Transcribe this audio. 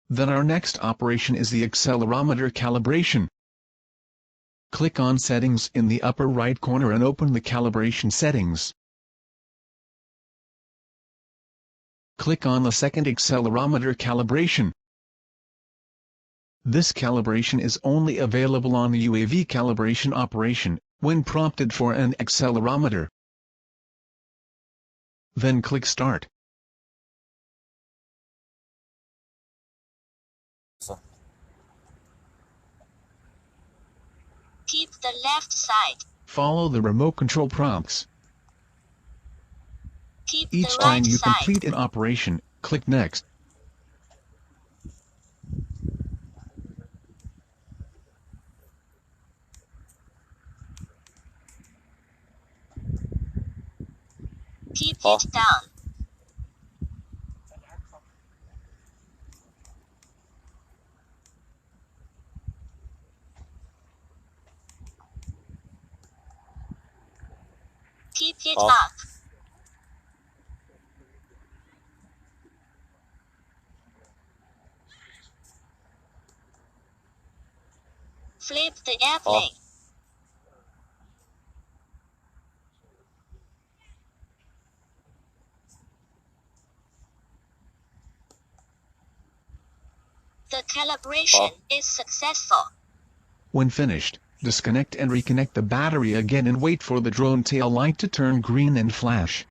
Then our next operation is the accelerometer calibration. Click on Settings in the upper right corner and open the calibration settings. Click on the second accelerometer calibration. This calibration is only available on the UAV calibration operation, when prompted for an accelerometer. Then click Start. Keep the left side. Follow the remote control prompts. Keep Each the time right you side. complete an operation, click Next. Keep it down. Keep it up. Flip the airplane. The calibration is successful. When finished, disconnect and reconnect the battery again and wait for the drone tail light to turn green and flash.